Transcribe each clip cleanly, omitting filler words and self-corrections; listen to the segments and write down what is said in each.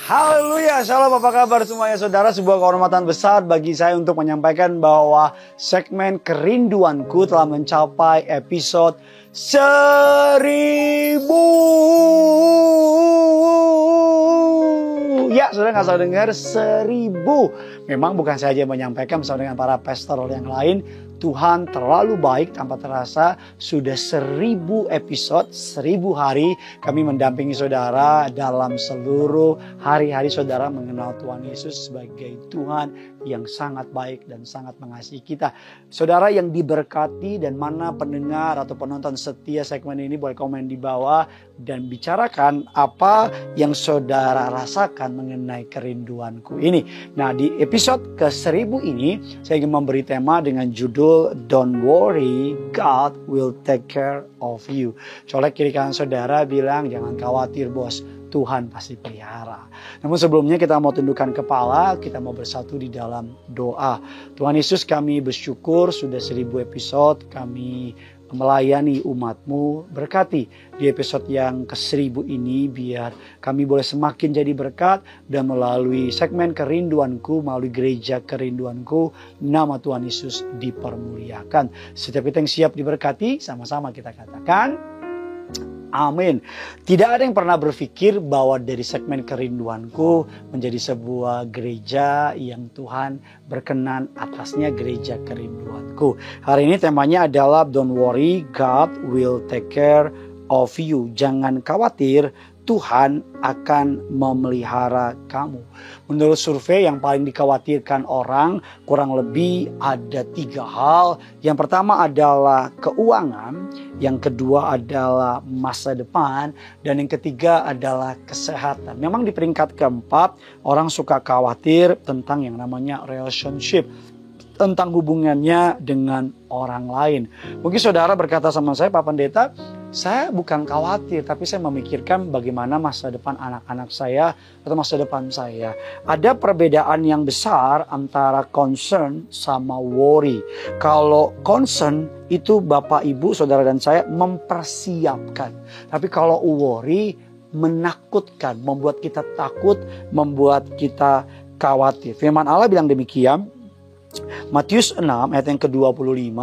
Haleluya, shalom, apa kabar semuanya saudara? Sebuah kehormatan besar bagi saya untuk menyampaikan bahwa segmen kerinduanku telah mencapai episode 1000. Ya, saudara nggak salah dengar 1000. Memang bukan saya aja yang menyampaikan, bersama dengan para pastor yang lain. Tuhan terlalu baik, tanpa terasa sudah 1000 episode, 1000 hari kami mendampingi saudara dalam seluruh hari-hari saudara mengenal Tuhan Yesus sebagai Tuhan yang sangat baik dan sangat mengasihi kita. Saudara yang diberkati dan mana pendengar atau penonton setia segmen ini boleh komen di bawah dan bicarakan apa yang saudara rasakan mengenai kerinduanku ini. Nah, di episode ke-1000 ini saya ingin memberi tema dengan judul Don't worry, God will take care of you. Colek kiri kanan saudara bilang, jangan khawatir bos, Tuhan pasti pelihara. Namun sebelumnya kita mau tundukkan kepala, kita mau bersatu di dalam doa. Tuhan Yesus, kami bersyukur sudah 1000 episode kami melayani umat-Mu. Berkati di episode yang ke-1000 ini biar kami boleh semakin jadi berkat, dan melalui segmen kerinduanku, melalui gereja kerinduanku, nama Tuhan Yesus dipermuliakan. Setiap kita yang siap diberkati, sama-sama kita katakan amin. Tidak ada yang pernah berpikir bahwa dari segmen kerinduanku menjadi sebuah gereja yang Tuhan berkenan atasnya, gereja kerinduanku. Hari ini temanya adalah Don't worry, God will take care of you. Jangan khawatir, Tuhan akan memelihara kamu. Menurut survei yang paling dikhawatirkan orang kurang lebih ada 3 hal. Yang pertama adalah keuangan, yang kedua adalah masa depan, dan yang ketiga adalah kesehatan. Memang di peringkat keempat orang suka khawatir tentang yang namanya relationship, tentang hubungannya dengan orang lain. Mungkin saudara berkata sama saya, Pak Pendeta, saya bukan khawatir, tapi saya memikirkan bagaimana masa depan anak-anak saya atau masa depan saya. Ada perbedaan yang besar antara concern sama worry. Kalau concern itu Bapak, Ibu, saudara dan saya mempersiapkan. Tapi kalau worry menakutkan, membuat kita takut, membuat kita khawatir. Firman Allah bilang demikian. Matius 6 ayat yang ke-25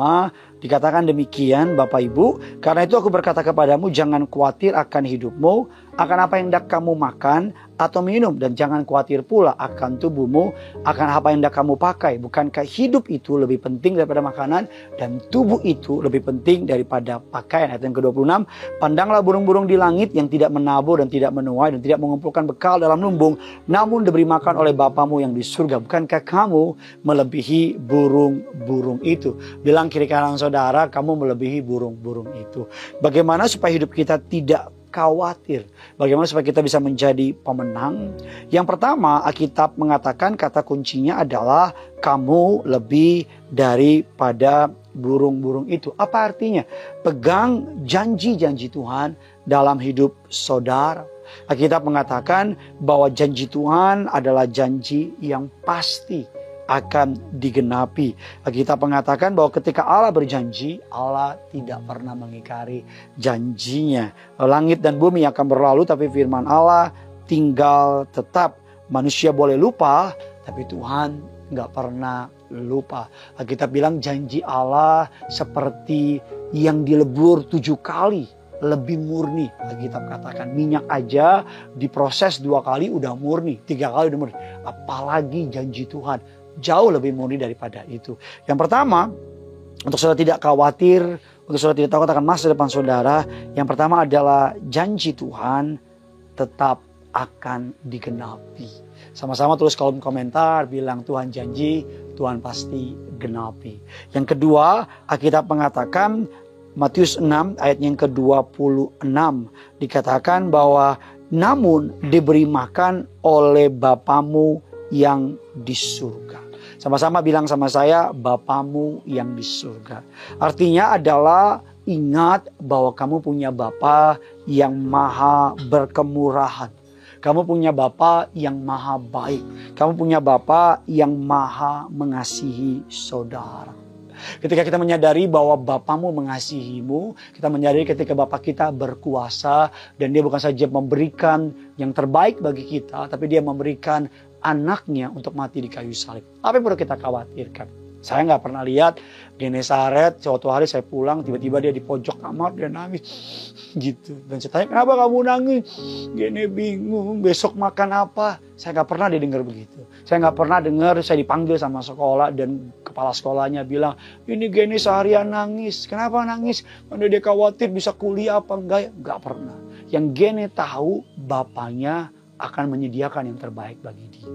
dikatakan demikian, Bapak Ibu, karena itu aku berkata kepadamu, jangan khawatir akan hidupmu, akan apa yang hendak kamu makan atau minum, dan jangan khawatir pula akan tubuhmu, akan apa yang hendak kamu pakai. Bukankah hidup itu lebih penting daripada makanan, dan tubuh itu lebih penting daripada pakaian? Ayat yang ke-26, pandanglah burung-burung di langit yang tidak menabur dan tidak menuai dan tidak mengumpulkan bekal dalam lumbung, namun diberi makan oleh Bapamu yang di surga. Bukankah kamu melebihi burung-burung itu? Bilang kiri kanan saudara, kamu melebihi burung-burung itu. Bagaimana supaya hidup kita tidak khawatir? Bagaimana supaya kita bisa menjadi pemenang? Yang pertama, Alkitab mengatakan kata kuncinya adalah kamu lebih daripada burung-burung itu. Apa artinya? Pegang janji-janji Tuhan dalam hidup saudara. Alkitab mengatakan bahwa janji Tuhan adalah janji yang pasti akan digenapi. Kita mengatakan bahwa ketika Allah berjanji, Allah tidak pernah mengingkari janjinya. Langit dan bumi akan berlalu, tapi firman Allah tinggal tetap. Manusia boleh lupa, tapi Tuhan nggak pernah lupa. Kita bilang janji Allah seperti yang dilebur 7 kali. Lebih murni. Kita katakan minyak aja diproses 2 kali udah murni, 3 kali udah murni. Apalagi janji Tuhan jauh lebih murni daripada itu. Yang pertama, untuk saudara tidak khawatir, untuk saudara tidak takut akan masa depan saudara, yang pertama adalah janji Tuhan tetap akan digenapi. Sama-sama tulis kolom komentar, bilang Tuhan janji, Tuhan pasti genapi. Yang kedua, Alkitab mengatakan Matius 6 ayat yang ke-26 dikatakan bahwa namun diberi makan oleh Bapamu yang di surga. Sama-sama bilang sama saya, Bapamu yang di surga. Artinya adalah ingat bahwa kamu punya Bapa yang maha berkemurahan. Kamu punya Bapa yang maha baik. Kamu punya Bapa yang maha mengasihi saudara. Ketika kita menyadari bahwa Bapamu mengasihimu, kita menyadari ketika Bapa kita berkuasa dan dia bukan saja memberikan yang terbaik bagi kita, tapi dia memberikan anaknya untuk mati di kayu salib. Apa yang perlu kita khawatirkan? Saya nggak pernah lihat Genesaret, suatu hari saya pulang, tiba-tiba dia di pojok kamar, dia nangis gitu. Dan saya tanya, kenapa kamu nangis? Gene bingung, besok makan apa? Saya nggak pernah didengar begitu. Saya nggak pernah dengar, saya dipanggil sama sekolah dan kepala sekolahnya bilang, ini Gene seharian nangis. Kenapa nangis? Karena dia khawatir bisa kuliah apa enggak ya? Nggak pernah. Yang Gene tahu, bapaknya akan menyediakan yang terbaik bagi dia.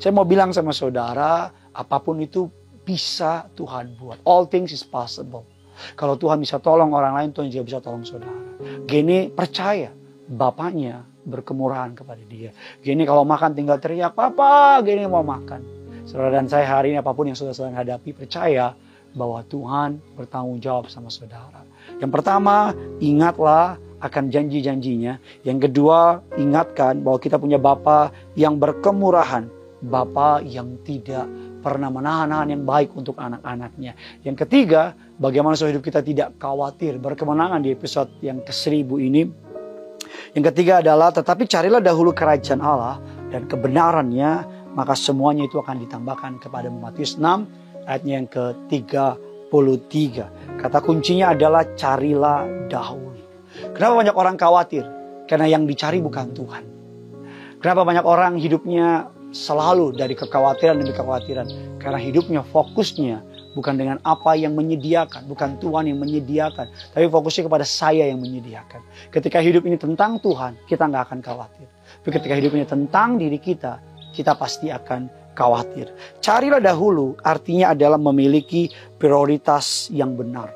Saya mau bilang sama saudara, apapun itu bisa Tuhan buat. All things is possible. Kalau Tuhan bisa tolong orang lain, Tuhan juga bisa tolong saudara. Gene percaya bapaknya berkemurahan kepada dia. Gene kalau makan tinggal teriak, Papa, Gene mau makan. Saudara dan saya hari ini apapun yang saudara sedang hadapi, percaya bahwa Tuhan bertanggung jawab sama saudara. Yang pertama, ingatlah akan janji-janjinya. Yang kedua, ingatkan bahwa kita punya Bapa yang berkemurahan. Bapa yang tidak pernah menahan-nahan yang baik untuk anak-anaknya. Yang ketiga, bagaimana supaya hidup kita tidak khawatir, berkemenangan di episode yang ke-1000 ini. Yang ketiga adalah, tetapi carilah dahulu kerajaan Allah dan kebenarannya, maka semuanya itu akan ditambahkan kepada Matius 6 ayatnya yang ke-33. Kata kuncinya adalah carilah dahulu. Kenapa banyak orang khawatir? Karena yang dicari bukan Tuhan. Kenapa banyak orang hidupnya selalu dari kekhawatiran demi kekhawatiran? Karena hidupnya fokusnya bukan dengan apa yang menyediakan, bukan Tuhan yang menyediakan, tapi fokusnya kepada saya yang menyediakan. Ketika hidup ini tentang Tuhan, kita nggak akan khawatir. Tapi ketika hidup ini tentang diri kita, kita pasti akan khawatir. Carilah dahulu artinya adalah memiliki prioritas yang benar.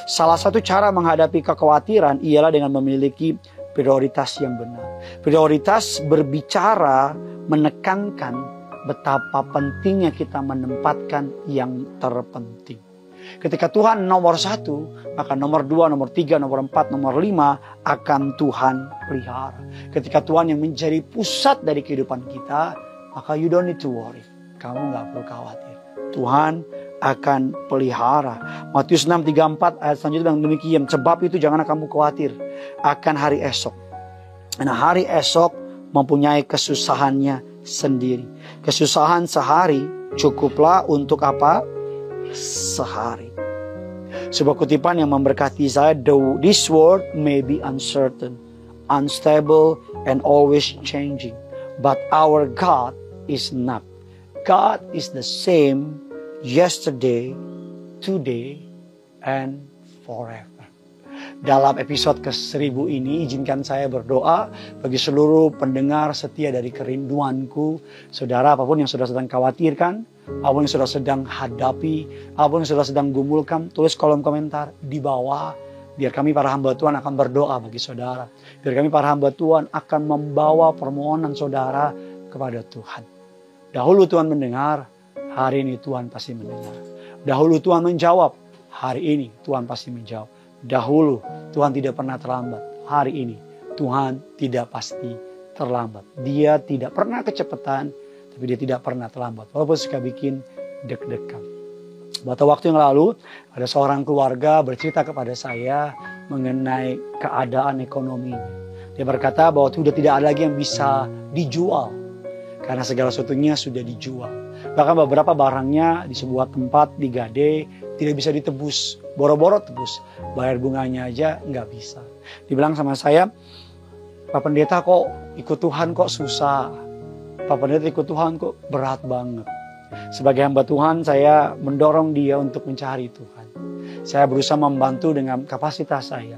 Salah satu cara menghadapi kekhawatiran ialah dengan memiliki prioritas yang benar. Prioritas berbicara, menekankan betapa pentingnya kita menempatkan yang terpenting. Ketika Tuhan nomor 1, maka nomor 2, nomor 3, nomor 4, nomor 5 akan Tuhan pelihara. Ketika Tuhan yang menjadi pusat dari kehidupan kita, maka you don't need to worry. Kamu gak perlu khawatir. Tuhan akan pelihara. Matius 6:34 ayat selanjutnya yang demikian. Sebab itu janganlah kamu khawatir akan hari esok. Karena hari esok mempunyai kesusahannya sendiri. Kesusahan sehari cukuplah untuk apa? Sehari. Sebuah kutipan yang memberkati saya. This world may be uncertain, unstable, and always changing. But our God is not. God is the same yesterday, today, and forever. Dalam episode ke-1000 ini, izinkan saya berdoa bagi seluruh pendengar setia dari kerinduanku. Saudara, apapun yang saudara sedang khawatirkan, apapun yang saudara sedang hadapi, apapun yang saudara sedang gumulkan, tulis kolom komentar di bawah. Biar kami para hamba Tuhan akan berdoa bagi saudara. Biar kami para hamba Tuhan akan membawa permohonan saudara kepada Tuhan. Dahulu Tuhan mendengar, hari ini Tuhan pasti mendengar. Dahulu Tuhan menjawab, hari ini Tuhan pasti menjawab. Dahulu Tuhan tidak pernah terlambat, hari ini Tuhan tidak pasti terlambat. Dia tidak pernah kecepatan, tapi dia tidak pernah terlambat. Walaupun suka bikin deg-degan. Beberapa waktu yang lalu ada seorang keluarga bercerita kepada saya mengenai keadaan ekonominya. Dia berkata bahwa sudah tidak ada lagi yang bisa dijual karena segala sesuatunya sudah dijual. Bahkan beberapa barangnya di sebuah tempat di Gade tidak bisa ditebus, boro-boro tebus, bayar bunganya aja nggak bisa. Dibilang sama saya, Pak Pendeta kok ikut Tuhan kok susah, Pak Pendeta ikut Tuhan kok berat banget. Sebagai hamba Tuhan, saya mendorong dia untuk mencari Tuhan. Saya berusaha membantu dengan kapasitas saya.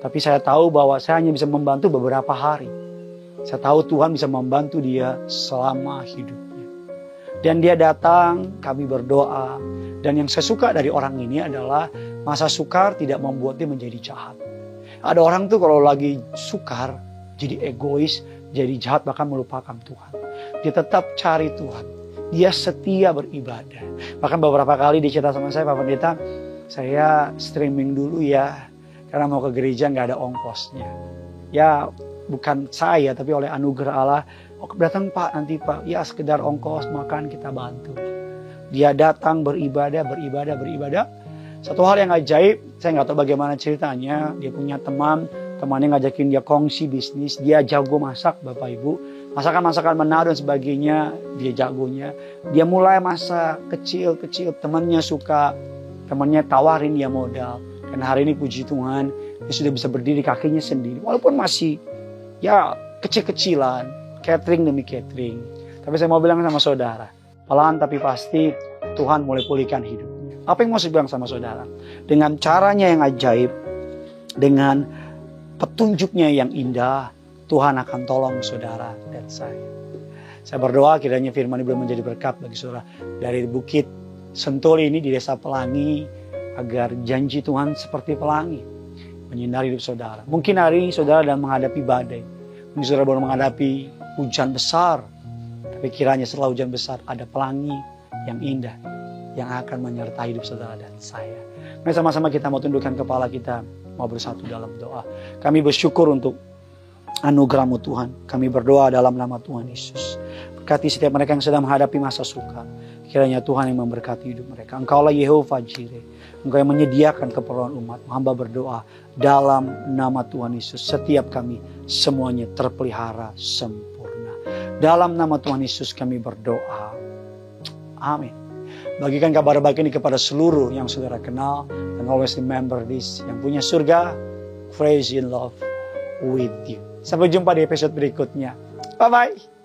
Tapi saya tahu bahwa saya hanya bisa membantu beberapa hari. Saya tahu Tuhan bisa membantu dia selama hidupnya. Dan dia datang, kami berdoa. Dan yang saya suka dari orang ini adalah masa sukar tidak membuat dia menjadi jahat. Ada orang tuh kalau lagi sukar, jadi egois, jadi jahat, bahkan melupakan Tuhan. Dia tetap cari Tuhan. Dia setia beribadah. Bahkan beberapa kali dia cerita sama saya, Pak Pendeta, saya streaming dulu ya, karena mau ke gereja nggak ada ongkosnya. Ya bukan saya, tapi oleh anugerah Allah, oh, datang Pak nanti Pak, ya sekedar ongkos makan kita bantu. Dia datang beribadah, Satu hal yang ajaib, saya nggak tahu bagaimana ceritanya. Dia punya temannya ngajakin dia kongsi bisnis. Dia jago masak, Bapak Ibu. Masakan-masakan Manado dan sebagainya, dia jagonya. Dia mulai masa kecil-kecil, temannya suka, temannya tawarin dia modal. Dan hari ini puji Tuhan, dia sudah bisa berdiri kakinya sendiri. Walaupun masih ya kecil-kecilan, catering demi catering. Tapi saya mau bilang sama saudara, pelan tapi pasti Tuhan mulai pulihkan hidupnya. Apa yang mau saya bilang sama saudara? Dengan caranya yang ajaib, dengan petunjuknya yang indah, Tuhan akan tolong saudara dan saya. Saya berdoa kiranya firman ini boleh menjadi berkat bagi saudara. Dari Bukit Sentul ini di Desa Pelangi, agar janji Tuhan seperti pelangi menyinari hidup saudara. Mungkin hari ini saudara sedang menghadapi badai. Mungkin saudara baru menghadapi hujan besar. Tapi kiranya setelah hujan besar ada pelangi yang indah yang akan menyertai hidup saudara dan saya. Mari sama-sama kita mau tundukkan kepala kita, mau bersatu dalam doa. Kami bersyukur untuk anugerah-Mu Tuhan. Kami berdoa dalam nama Tuhan Yesus. Berkati setiap mereka yang sedang menghadapi masa sukar. Kiranya Tuhan yang memberkati hidup mereka. Engkaulah Yehova Jireh. Engkau yang menyediakan keperluan umat. Hamba berdoa dalam nama Tuhan Yesus. Setiap kami semuanya terpelihara sempurna. Dalam nama Tuhan Yesus kami berdoa. Amin. Bagikan kabar baik ini kepada seluruh yang saudara kenal. And always remember this. Yang punya surga, praise in love with you. Sampai jumpa di episode berikutnya. Bye-bye.